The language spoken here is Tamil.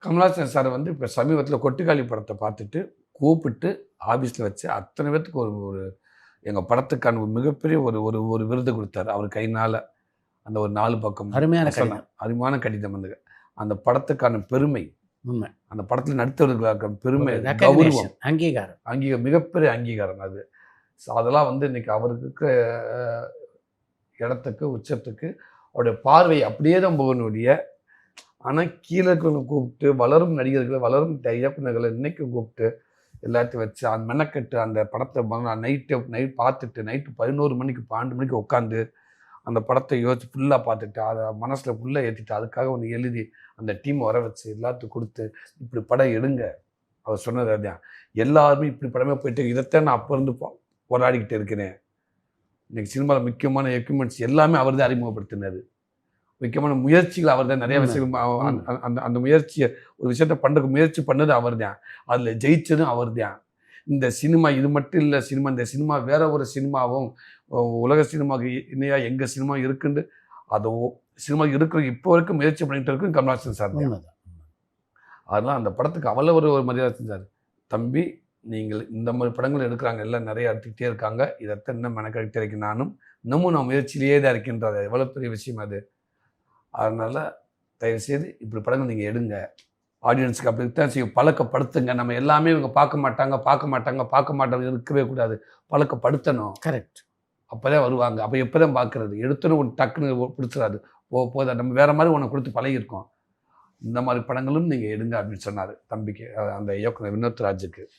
கமலஹாசன் சார் வந்து இப்போ சமீபத்தில் கொட்டுக்காளி படத்தை பார்த்துட்டு கூப்பிட்டு ஆஃபீஸில் வச்சு அத்தனை பேர்த்துக்கு ஒரு ஒரு எங்கள் படத்துக்கான ஒரு மிகப்பெரிய ஒரு ஒரு ஒரு விருது கொடுத்தாரு அவர் கையினால். அந்த ஒரு 4 பக்கம் அருமையான வசனம், கடிதம். அருமையான கடிதம் வந்து அந்த படத்துக்கான பெருமை, உண்மை. அந்த படத்தில் நடித்தவர்களுக்கான பெருமை, ஒரு கௌரவம், recognition, அங்கீகாரம். மிகப்பெரிய அங்கீகாரம் அது. ஸோ அதெல்லாம் வந்து இன்னைக்கு அவருக்கு இருக்க இடத்துக்கு உச்சத்துக்கு அவருடைய பார்வை அப்படியே தான் போகணுடைய. ஆனால் கீழே இருக்கிறவங்க கூப்பிட்டு வளரும் நடிகர்களை வளரும் இயக்குநர்களை இன்னைக்கு கூப்பிட்டு எல்லாத்தையும் வச்சு அந்த மெனக்கட்டு அந்த படத்தை நைட் பார்த்துட்டு நைட்டு 11 மணிக்கு 12 மணிக்கு உட்காந்து அந்த படத்தை யோசிச்சு ஃபுல்லாக பார்த்துட்டு அதை மனசில் ஃபுல்லாக ஏற்றிட்டு அதுக்காக ஒன்று எழுதி அந்த டீம் வர வச்சு எல்லாத்துக்கும் கொடுத்து இப்படி படம் எடுங்க. அவர் சொன்னது அதுதான். எல்லாருமே இப்படி படமே போயிட்டு இதைத்தான் நான் அப்போ இருந்து போராடிக்கிட்டு இருக்கிறேன். இன்னைக்கு சினிமாவில் முக்கியமான எக்யூப்மெண்ட்ஸ் எல்லாமே அவர் தான் அறிமுகப்படுத்தினார். முக்கியமான முயற்சிகள் அவர் தான். நிறைய விஷயங்கள் அந்த அந்த முயற்சியை ஒரு விஷயத்த பண்ணுறதுக்கு முயற்சி பண்ணது அவர் தான். அதில் ஜெயிச்சதும் அவர் தான். இந்த சினிமா இது மட்டும் இல்லை, இந்த சினிமா வேற ஒரு சினிமாவும் உலக சினிமாவுக்கு இணையாக எங்கள் சினிமா இருக்குன்னு அதை சினிமா இருக்கிற இப்போ வரைக்கும் முயற்சி பண்ணிகிட்டு இருக்கு கமலஹாசன் சார் தான். அதனால் அந்த படத்துக்கு அவ்வளோ ஒரு மரியாதை செஞ்சார். தம்பி, நீங்கள் இந்த மாதிரி படங்கள் எடுக்கிறாங்க, எல்லாம் நிறைய எடுத்துக்கிட்டே இருக்காங்க, இதைத்தான் இன்னும் மெனக்கெடுத்து இருக்கேன், இன்னமும் நான் முயற்சியிலேயே தான் இருக்கின்றது. எவ்வளோ பெரிய விஷயம் அது. அதனால் தயவுசெய்து இப்படி படங்கள் நீங்கள் எடுங்க. ஆடியன்ஸுக்கு அப்படி தான் செய்யும், பழக்கப்படுத்துங்க. நம்ம எல்லாமே இவங்க பார்க்க மாட்டாங்க இருக்கவே கூடாது. பழக்கப்படுத்தணும். கரெக்ட். அப்போ தான் வருவாங்க. அப்போ எப்போ தான் பார்க்குறது? எடுத்துன்னு ஒன்று டக்குன்னு பிடிச்சிடாது. போதா நம்ம வேறு மாதிரி உனக்கு கொடுத்து பழகியிருக்கோம். இந்த மாதிரி படங்களும் நீங்கள் எடுங்க அப்படின்னு சொன்னார் தம்பிக்கு, அந்த இயக்குனர் வினோத் ராஜுக்கு.